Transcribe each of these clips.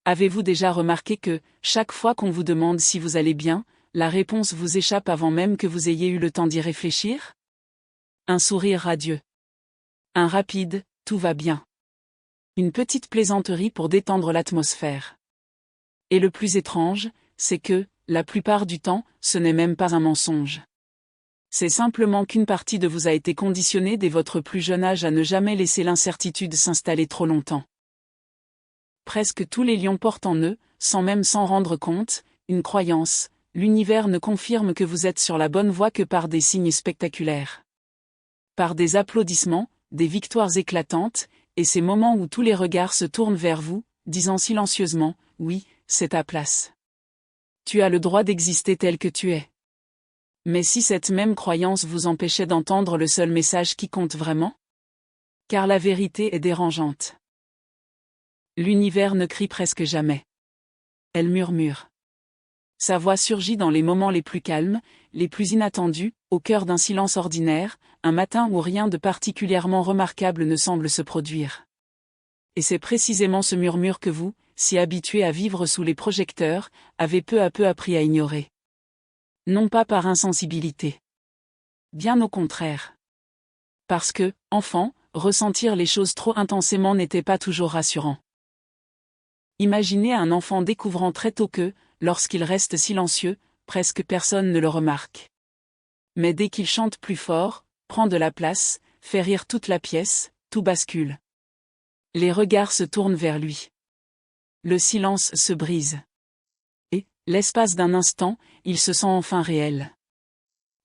Avez-vous déjà remarqué que, chaque fois qu'on vous demande si vous allez bien, la réponse vous échappe avant même que vous ayez eu le temps d'y réfléchir? Un sourire radieux. Un rapide « tout va bien ». Une petite plaisanterie pour détendre l'atmosphère. Et le plus étrange, c'est que, la plupart du temps, ce n'est même pas un mensonge. C'est simplement qu'une partie de vous a été conditionnée dès votre plus jeune âge à ne jamais laisser l'incertitude s'installer trop longtemps. Presque tous les lions portent en eux, sans même s'en rendre compte, une croyance: l'univers ne confirme que vous êtes sur la bonne voie que par des signes spectaculaires. Par des applaudissements, des victoires éclatantes, et ces moments où tous les regards se tournent vers vous, disant silencieusement: oui, c'est ta place. Tu as le droit d'exister tel que tu es. Mais si cette même croyance vous empêchait d'entendre le seul message qui compte vraiment? Car la vérité est dérangeante. L'univers ne crie presque jamais. Elle murmure. Sa voix surgit dans les moments les plus calmes, les plus inattendus, au cœur d'un silence ordinaire, un matin où rien de particulièrement remarquable ne semble se produire. Et c'est précisément ce murmure que vous, si habitué à vivre sous les projecteurs, avez peu à peu appris à ignorer. Non pas par insensibilité. Bien au contraire. Parce que, enfant, ressentir les choses trop intensément n'était pas toujours rassurant. Imaginez un enfant découvrant très tôt que, lorsqu'il reste silencieux, presque personne ne le remarque. Mais dès qu'il chante plus fort, prend de la place, fait rire toute la pièce, tout bascule. Les regards se tournent vers lui. Le silence se brise. Et, l'espace d'un instant, il se sent enfin réel.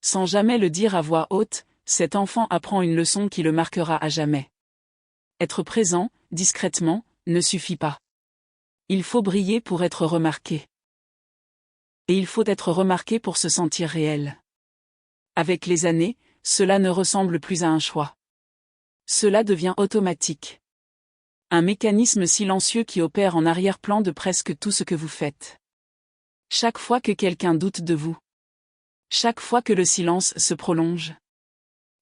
Sans jamais le dire à voix haute, cet enfant apprend une leçon qui le marquera à jamais. Être présent, discrètement, ne suffit pas. Il faut briller pour être remarqué. Et il faut être remarqué pour se sentir réel. Avec les années, cela ne ressemble plus à un choix. Cela devient automatique. Un mécanisme silencieux qui opère en arrière-plan de presque tout ce que vous faites. Chaque fois que quelqu'un doute de vous. Chaque fois que le silence se prolonge.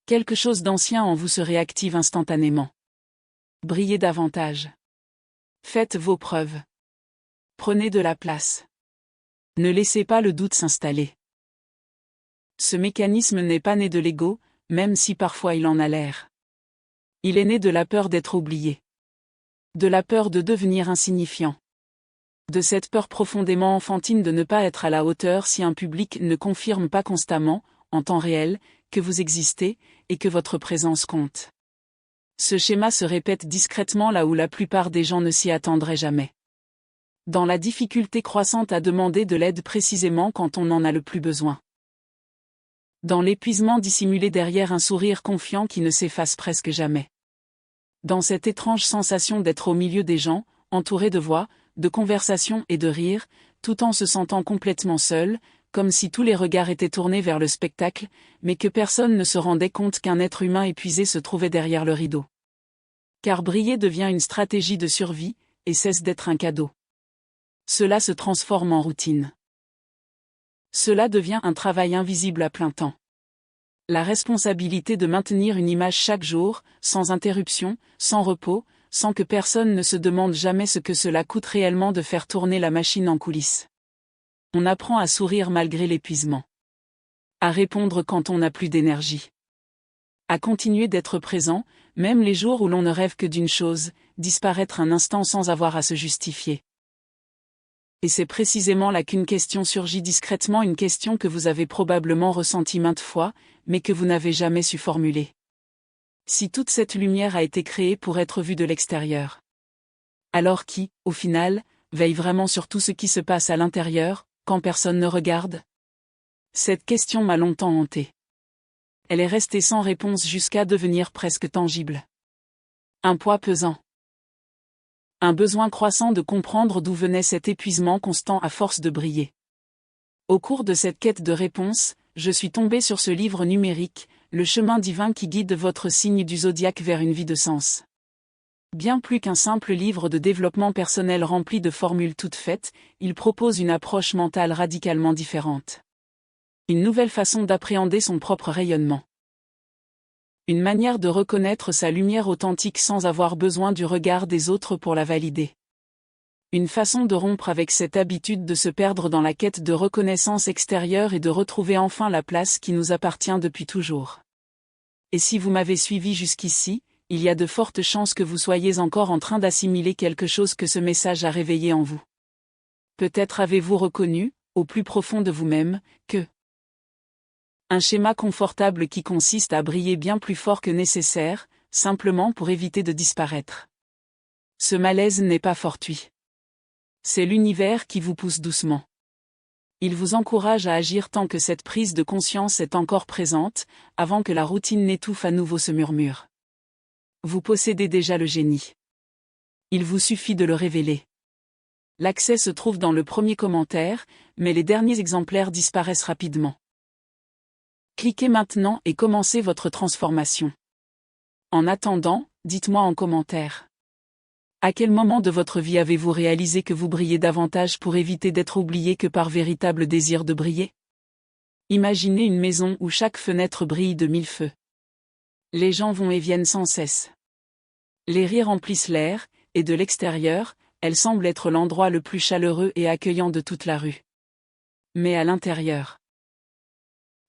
Quelque chose d'ancien en vous se réactive instantanément. Brillez davantage. Faites vos preuves. Prenez de la place. Ne laissez pas le doute s'installer. Ce mécanisme n'est pas né de l'ego, même si parfois il en a l'air. Il est né de la peur d'être oublié. De la peur de devenir insignifiant. De cette peur profondément enfantine de ne pas être à la hauteur si un public ne confirme pas constamment, en temps réel, que vous existez, et que votre présence compte. Ce schéma se répète discrètement là où la plupart des gens ne s'y attendraient jamais. Dans la difficulté croissante à demander de l'aide précisément quand on en a le plus besoin. Dans l'épuisement dissimulé derrière un sourire confiant qui ne s'efface presque jamais. Dans cette étrange sensation d'être au milieu des gens, entouré de voix, de conversations et de rires, tout en se sentant complètement seul, comme si tous les regards étaient tournés vers le spectacle, mais que personne ne se rendait compte qu'un être humain épuisé se trouvait derrière le rideau. Car briller devient une stratégie de survie, et cesse d'être un cadeau. Cela se transforme en routine. Cela devient un travail invisible à plein temps. La responsabilité de maintenir une image chaque jour, sans interruption, sans repos, sans que personne ne se demande jamais ce que cela coûte réellement de faire tourner la machine en coulisses. On apprend à sourire malgré l'épuisement. À répondre quand on n'a plus d'énergie. À continuer d'être présent, même les jours où l'on ne rêve que d'une chose, disparaître un instant sans avoir à se justifier. Et c'est précisément là qu'une question surgit discrètement, une question que vous avez probablement ressentie maintes fois, mais que vous n'avez jamais su formuler. Si toute cette lumière a été créée pour être vue de l'extérieur, alors qui, au final, veille vraiment sur tout ce qui se passe à l'intérieur, quand personne ne regarde? Cette question m'a longtemps hantée. Elle est restée sans réponse jusqu'à devenir presque tangible. Un poids pesant. Un besoin croissant de comprendre d'où venait cet épuisement constant à force de briller. Au cours de cette quête de réponse, je suis tombé sur ce livre numérique, Le chemin divin qui guide votre signe du zodiaque vers une vie de sens. Bien plus qu'un simple livre de développement personnel rempli de formules toutes faites, il propose une approche mentale radicalement différente. Une nouvelle façon d'appréhender son propre rayonnement. Une manière de reconnaître sa lumière authentique sans avoir besoin du regard des autres pour la valider. Une façon de rompre avec cette habitude de se perdre dans la quête de reconnaissance extérieure et de retrouver enfin la place qui nous appartient depuis toujours. Et si vous m'avez suivi jusqu'ici, il y a de fortes chances que vous soyez encore en train d'assimiler quelque chose que ce message a réveillé en vous. Peut-être avez-vous reconnu, au plus profond de vous-même, que un schéma confortable qui consiste à briller bien plus fort que nécessaire, simplement pour éviter de disparaître. Ce malaise n'est pas fortuit. C'est l'univers qui vous pousse doucement. Il vous encourage à agir tant que cette prise de conscience est encore présente, avant que la routine n'étouffe à nouveau ce murmure. Vous possédez déjà le génie. Il vous suffit de le révéler. L'accès se trouve dans le premier commentaire, mais les derniers exemplaires disparaissent rapidement. Cliquez maintenant et commencez votre transformation. En attendant, dites-moi en commentaire. À quel moment de votre vie avez-vous réalisé que vous brillez davantage pour éviter d'être oublié que par véritable désir de briller? Imaginez une maison où chaque fenêtre brille de mille feux. Les gens vont et viennent sans cesse. Les rires remplissent l'air, et de l'extérieur, elle semble être l'endroit le plus chaleureux et accueillant de toute la rue. Mais à l'intérieur,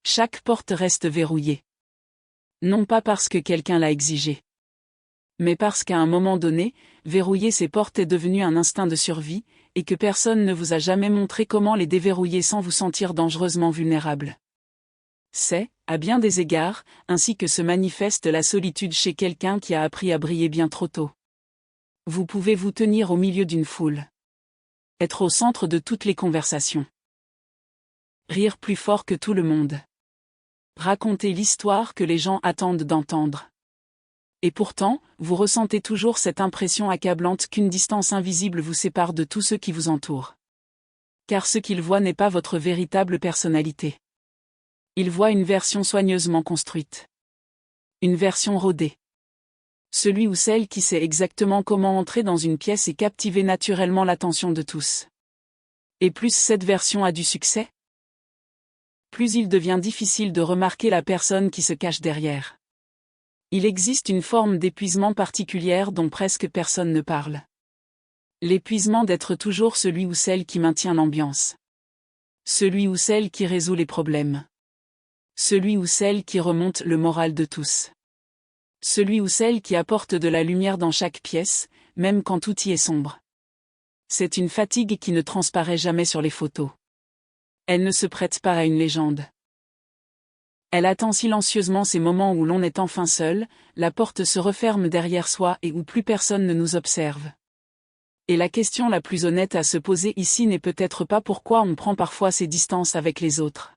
chaque porte reste verrouillée. Non pas parce que quelqu'un l'a exigé, mais parce qu'à un moment donné, verrouiller ces portes est devenu un instinct de survie, et que personne ne vous a jamais montré comment les déverrouiller sans vous sentir dangereusement vulnérable. C'est, à bien des égards, ainsi que se manifeste la solitude chez quelqu'un qui a appris à briller bien trop tôt. Vous pouvez vous tenir au milieu d'une foule. Être au centre de toutes les conversations. Rire plus fort que tout le monde. Raconter l'histoire que les gens attendent d'entendre. Et pourtant, vous ressentez toujours cette impression accablante qu'une distance invisible vous sépare de tous ceux qui vous entourent. Car ce qu'ils voient n'est pas votre véritable personnalité. Ils voient une version soigneusement construite. Une version rodée. Celui ou celle qui sait exactement comment entrer dans une pièce et captiver naturellement l'attention de tous. Et plus cette version a du succès, plus il devient difficile de remarquer la personne qui se cache derrière. Il existe une forme d'épuisement particulière dont presque personne ne parle. L'épuisement d'être toujours celui ou celle qui maintient l'ambiance. Celui ou celle qui résout les problèmes. Celui ou celle qui remonte le moral de tous. Celui ou celle qui apporte de la lumière dans chaque pièce, même quand tout y est sombre. C'est une fatigue qui ne transparaît jamais sur les photos. Elle ne se prête pas à une légende. Elle attend silencieusement ces moments où l'on est enfin seul, la porte se referme derrière soi et où plus personne ne nous observe. Et la question la plus honnête à se poser ici n'est peut-être pas pourquoi on prend parfois ses distances avec les autres.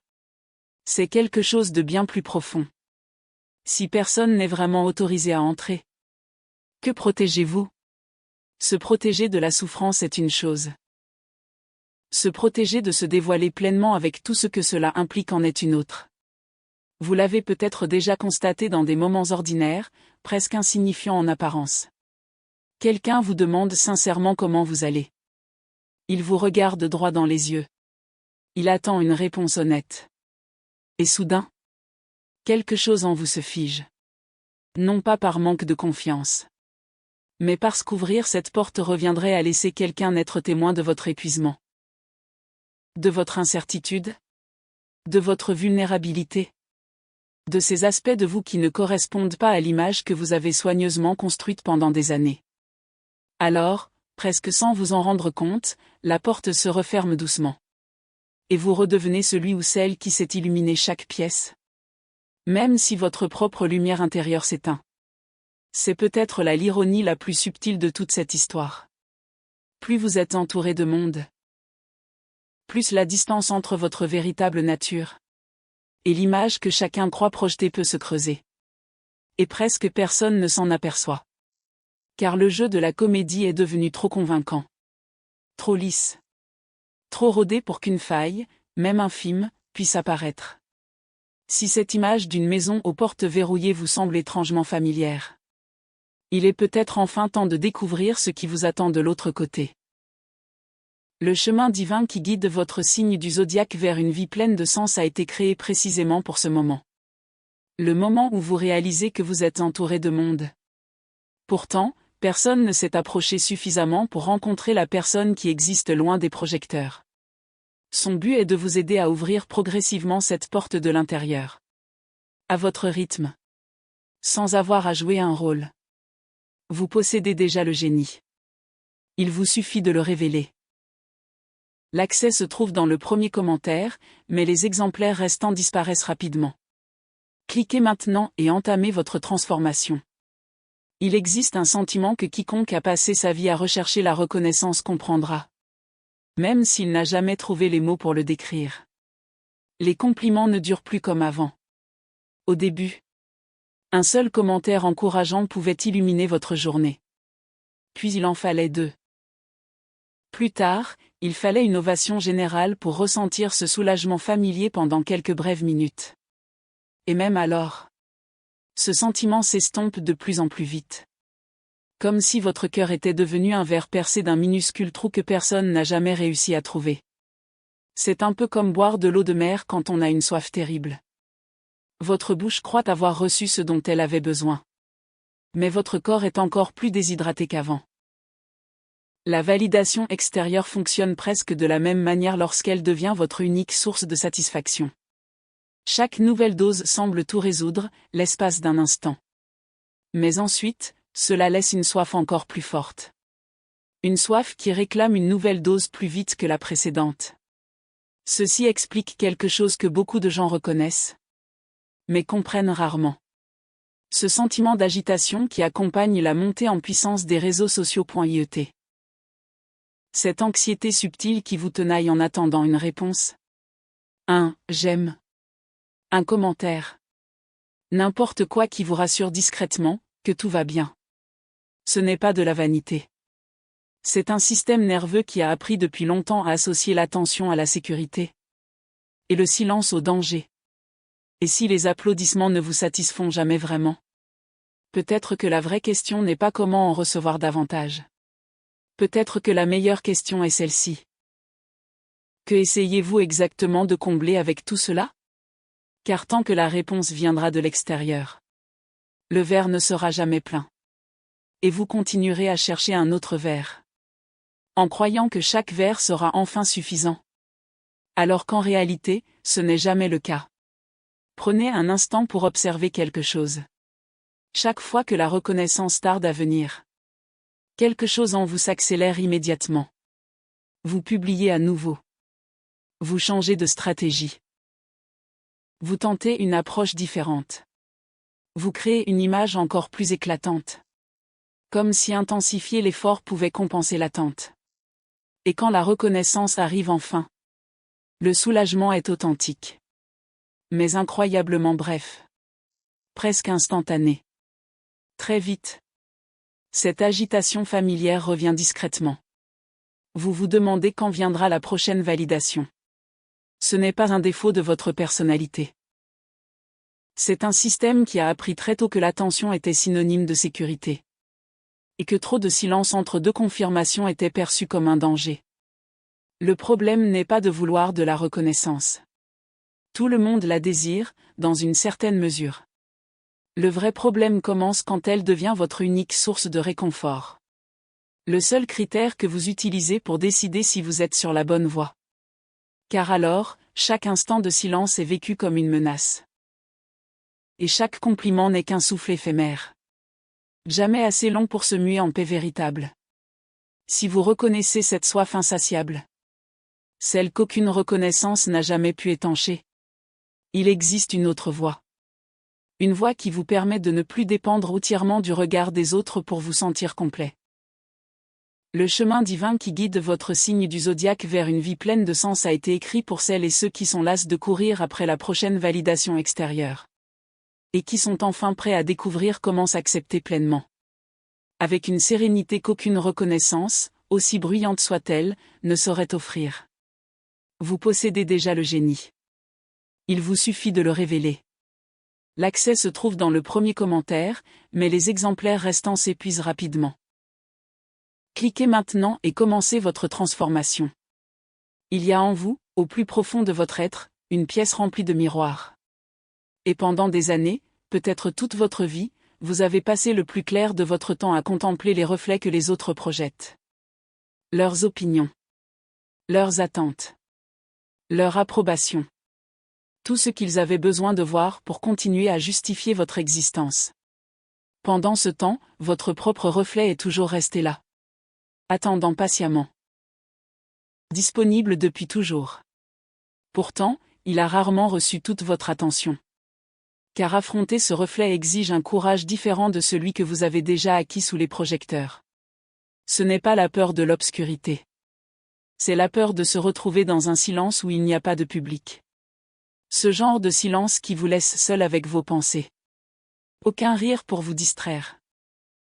C'est quelque chose de bien plus profond. Si personne n'est vraiment autorisé à entrer, que protégez-vous? Se protéger de la souffrance est une chose. Se protéger de se dévoiler pleinement avec tout ce que cela implique en est une autre. Vous l'avez peut-être déjà constaté dans des moments ordinaires, presque insignifiants en apparence. Quelqu'un vous demande sincèrement comment vous allez. Il vous regarde droit dans les yeux. Il attend une réponse honnête. Et soudain, quelque chose en vous se fige. Non pas par manque de confiance, mais parce qu'ouvrir cette porte reviendrait à laisser quelqu'un être témoin de votre épuisement. De votre incertitude. De votre vulnérabilité. De ces aspects de vous qui ne correspondent pas à l'image que vous avez soigneusement construite pendant des années. Alors, presque sans vous en rendre compte, la porte se referme doucement. Et vous redevenez celui ou celle qui sait illuminer chaque pièce. Même si votre propre lumière intérieure s'éteint. C'est peut-être l'ironie la plus subtile de toute cette histoire. Plus vous êtes entouré de monde, plus la distance entre votre véritable nature et l'image que chacun croit projeter peut se creuser. Et presque personne ne s'en aperçoit. Car le jeu de la comédie est devenu trop convaincant. Trop lisse. Trop rodé pour qu'une faille, même infime, puisse apparaître. Si cette image d'une maison aux portes verrouillées vous semble étrangement familière, il est peut-être enfin temps de découvrir ce qui vous attend de l'autre côté. Le chemin divin qui guide votre signe du zodiaque vers une vie pleine de sens a été créé précisément pour ce moment. Le moment où vous réalisez que vous êtes entouré de monde. Pourtant, personne ne s'est approché suffisamment pour rencontrer la personne qui existe loin des projecteurs. Son but est de vous aider à ouvrir progressivement cette porte de l'intérieur. À votre rythme. Sans avoir à jouer un rôle. Vous possédez déjà le génie. Il vous suffit de le révéler. L'accès se trouve dans le premier commentaire, mais les exemplaires restants disparaissent rapidement. Cliquez maintenant et entamez votre transformation. Il existe un sentiment que quiconque a passé sa vie à rechercher la reconnaissance comprendra. Même s'il n'a jamais trouvé les mots pour le décrire. Les compliments ne durent plus comme avant. Au début, un seul commentaire encourageant pouvait illuminer votre journée. Puis il en fallait 2. Plus tard, il fallait une ovation générale pour ressentir ce soulagement familier pendant quelques brèves minutes. Et même alors, ce sentiment s'estompe de plus en plus vite. Comme si votre cœur était devenu un verre percé d'un minuscule trou que personne n'a jamais réussi à trouver. C'est un peu comme boire de l'eau de mer quand on a une soif terrible. Votre bouche croit avoir reçu ce dont elle avait besoin. Mais votre corps est encore plus déshydraté qu'avant. La validation extérieure fonctionne presque de la même manière lorsqu'elle devient votre unique source de satisfaction. Chaque nouvelle dose semble tout résoudre, l'espace d'un instant. Mais ensuite, cela laisse une soif encore plus forte. Une soif qui réclame une nouvelle dose plus vite que la précédente. Ceci explique quelque chose que beaucoup de gens reconnaissent, mais comprennent rarement. Ce sentiment d'agitation qui accompagne la montée en puissance des réseaux sociaux.iet. Cette anxiété subtile qui vous tenaille en attendant une réponse. Un « j'aime ». Un commentaire. N'importe quoi qui vous rassure discrètement, que tout va bien. Ce n'est pas de la vanité. C'est un système nerveux qui a appris depuis longtemps à associer l'attention à la sécurité. Et le silence au danger. Et si les applaudissements ne vous satisfont jamais vraiment? Peut-être que la vraie question n'est pas comment en recevoir davantage. Peut-être que la meilleure question est celle-ci. Que essayez-vous exactement de combler avec tout cela? Car tant que la réponse viendra de l'extérieur, le verre ne sera jamais plein. Et vous continuerez à chercher un autre verre. En croyant que chaque verre sera enfin suffisant. Alors qu'en réalité, ce n'est jamais le cas. Prenez un instant pour observer quelque chose. Chaque fois que la reconnaissance tarde à venir, quelque chose en vous s'accélère immédiatement. Vous publiez à nouveau. Vous changez de stratégie. Vous tentez une approche différente. Vous créez une image encore plus éclatante. Comme si intensifier l'effort pouvait compenser l'attente. Et quand la reconnaissance arrive enfin, le soulagement est authentique. Mais incroyablement bref. Presque instantané. Très vite. Cette agitation familière revient discrètement. Vous vous demandez quand viendra la prochaine validation. Ce n'est pas un défaut de votre personnalité. C'est un système qui a appris très tôt que l'attention était synonyme de sécurité. Et que trop de silence entre deux confirmations était perçu comme un danger. Le problème n'est pas de vouloir de la reconnaissance. Tout le monde la désire, dans une certaine mesure. Le vrai problème commence quand elle devient votre unique source de réconfort. Le seul critère que vous utilisez pour décider si vous êtes sur la bonne voie. Car alors, chaque instant de silence est vécu comme une menace. Et chaque compliment n'est qu'un souffle éphémère. Jamais assez long pour se muer en paix véritable. Si vous reconnaissez cette soif insatiable, celle qu'aucune reconnaissance n'a jamais pu étancher, il existe une autre voie. Une voie qui vous permet de ne plus dépendre entièrement du regard des autres pour vous sentir complet. Le chemin divin qui guide votre signe du zodiaque vers une vie pleine de sens a été écrit pour celles et ceux qui sont las de courir après la prochaine validation extérieure. Et qui sont enfin prêts à découvrir comment s'accepter pleinement. Avec une sérénité qu'aucune reconnaissance, aussi bruyante soit-elle, ne saurait offrir. Vous possédez déjà le génie. Il vous suffit de le révéler. L'accès se trouve dans le premier commentaire, mais les exemplaires restants s'épuisent rapidement. Cliquez maintenant et commencez votre transformation. Il y a en vous, au plus profond de votre être, une pièce remplie de miroirs. Et pendant des années, peut-être toute votre vie, vous avez passé le plus clair de votre temps à contempler les reflets que les autres projettent. Leurs opinions. Leurs attentes. Leur approbation. Tout ce qu'ils avaient besoin de voir pour continuer à justifier votre existence. Pendant ce temps, votre propre reflet est toujours resté là. Attendant patiemment. Disponible depuis toujours. Pourtant, il a rarement reçu toute votre attention. Car affronter ce reflet exige un courage différent de celui que vous avez déjà acquis sous les projecteurs. Ce n'est pas la peur de l'obscurité. C'est la peur de se retrouver dans un silence où il n'y a pas de public. Ce genre de silence qui vous laisse seul avec vos pensées. Aucun rire pour vous distraire.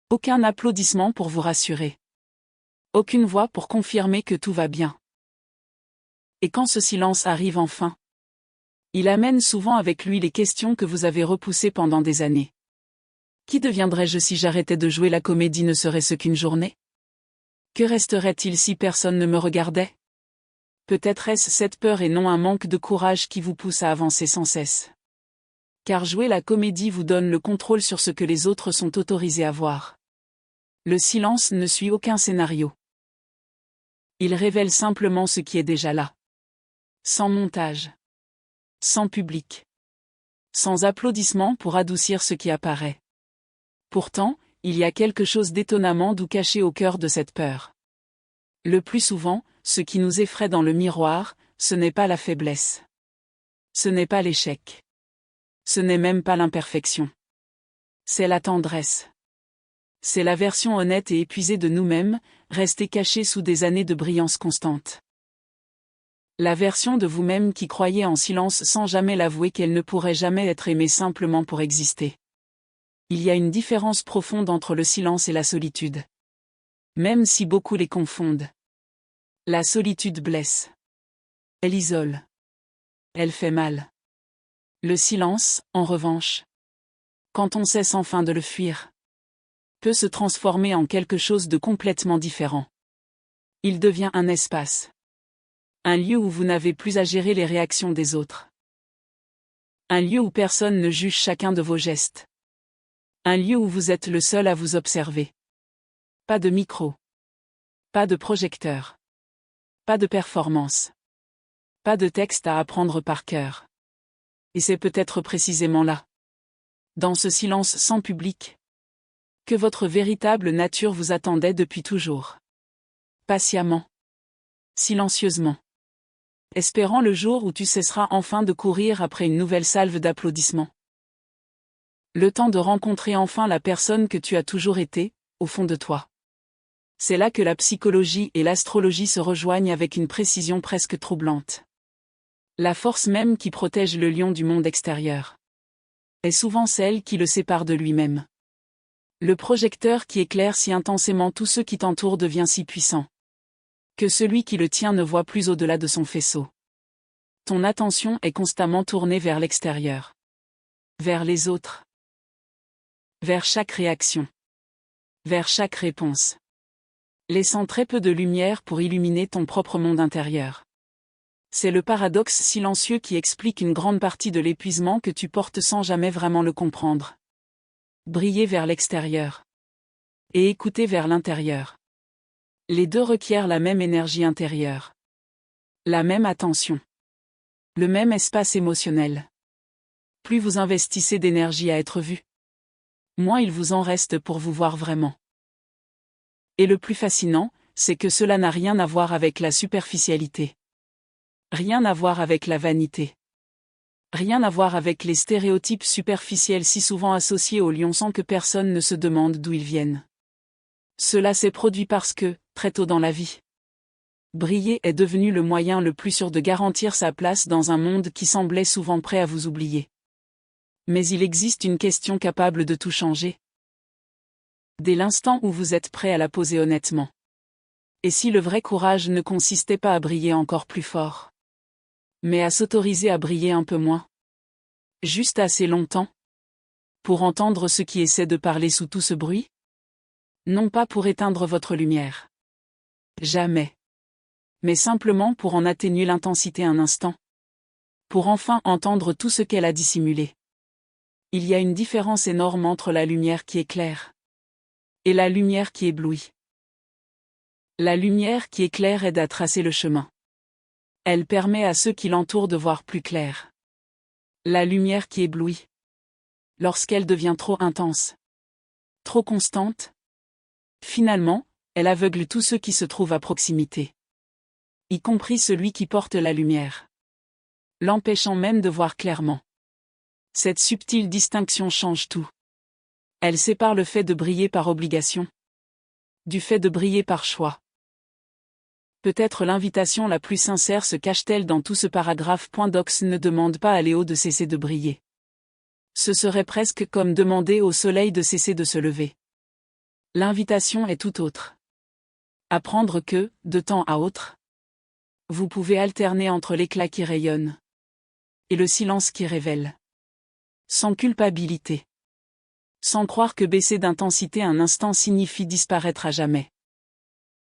Aucun applaudissement pour vous rassurer. Aucune voix pour confirmer que tout va bien. Et quand ce silence arrive enfin, il amène souvent avec lui les questions que vous avez repoussées pendant des années. Qui deviendrais-je si j'arrêtais de jouer la comédie, ne serait-ce qu'une journée? Que resterait-il si personne ne me regardait? Peut-être est-ce cette peur et non un manque de courage qui vous pousse à avancer sans cesse. Car jouer la comédie vous donne le contrôle sur ce que les autres sont autorisés à voir. Le silence ne suit aucun scénario. Il révèle simplement ce qui est déjà là. Sans montage. Sans public. Sans applaudissements pour adoucir ce qui apparaît. Pourtant, il y a quelque chose d'étonnamment doux caché au cœur de cette peur. Le plus souvent, ce qui nous effraie dans le miroir, ce n'est pas la faiblesse. Ce n'est pas l'échec. Ce n'est même pas l'imperfection. C'est la tendresse. C'est la version honnête et épuisée de nous-mêmes, restée cachée sous des années de brillance constante. La version de vous-même qui croyait en silence sans jamais l'avouer qu'elle ne pourrait jamais être aimée simplement pour exister. Il y a une différence profonde entre le silence et la solitude. Même si beaucoup les confondent. La solitude blesse. Elle isole. Elle fait mal. Le silence, en revanche, quand on cesse enfin de le fuir, peut se transformer en quelque chose de complètement différent. Il devient un espace. Un lieu où vous n'avez plus à gérer les réactions des autres. Un lieu où personne ne juge chacun de vos gestes. Un lieu où vous êtes le seul à vous observer. Pas de micro. Pas de projecteur. Pas de performance. Pas de texte à apprendre par cœur. Et c'est peut-être précisément là, dans ce silence sans public, que votre véritable nature vous attendait depuis toujours. Patiemment. Silencieusement. Espérant le jour où tu cesseras enfin de courir après une nouvelle salve d'applaudissements. Le temps de rencontrer enfin la personne que tu as toujours été, au fond de toi. C'est là que la psychologie et l'astrologie se rejoignent avec une précision presque troublante. La force même qui protège le lion du monde extérieur est souvent celle qui le sépare de lui-même. Le projecteur qui éclaire si intensément tous ceux qui t'entourent devient si puissant que celui qui le tient ne voit plus au-delà de son faisceau. Ton attention est constamment tournée vers l'extérieur. Vers les autres. Vers chaque réaction. Vers chaque réponse. Laissant très peu de lumière pour illuminer ton propre monde intérieur. C'est le paradoxe silencieux qui explique une grande partie de l'épuisement que tu portes sans jamais vraiment le comprendre. Briller vers l'extérieur. Et écouter vers l'intérieur. Les deux requièrent la même énergie intérieure. La même attention. Le même espace émotionnel. Plus vous investissez d'énergie à être vu, moins il vous en reste pour vous voir vraiment. Et le plus fascinant, c'est que cela n'a rien à voir avec la superficialité. Rien à voir avec la vanité. Rien à voir avec les stéréotypes superficiels si souvent associés aux lions sans que personne ne se demande d'où ils viennent. Cela s'est produit parce que, très tôt dans la vie, briller est devenu le moyen le plus sûr de garantir sa place dans un monde qui semblait souvent prêt à vous oublier. Mais il existe une question capable de tout changer. Dès l'instant où vous êtes prêt à la poser honnêtement. Et si le vrai courage ne consistait pas à briller encore plus fort, mais à s'autoriser à briller un peu moins. Juste assez longtemps. Pour entendre ceux qui essaient de parler sous tout ce bruit? Non pas pour éteindre votre lumière. Jamais. Mais simplement pour en atténuer l'intensité un instant. Pour enfin entendre tout ce qu'elle a dissimulé. Il y a une différence énorme entre la lumière qui éclaire et la lumière qui éblouit. La lumière qui éclaire aide à tracer le chemin. Elle permet à ceux qui l'entourent de voir plus clair. La lumière qui éblouit. Lorsqu'elle devient trop intense, trop constante, finalement, elle aveugle tous ceux qui se trouvent à proximité, y compris celui qui porte la lumière, l'empêchant même de voir clairement. Cette subtile distinction change tout. Elle sépare le fait de briller par obligation du fait de briller par choix. Peut-être l'invitation la plus sincère se cache-t-elle dans tout ce paragraphe. Dox ne demande pas à Léo de cesser de briller. Ce serait presque comme demander au soleil de cesser de se lever. L'invitation est tout autre. Apprendre que, de temps à autre, vous pouvez alterner entre l'éclat qui rayonne et le silence qui révèle. Sans culpabilité. Sans croire que baisser d'intensité un instant signifie disparaître à jamais.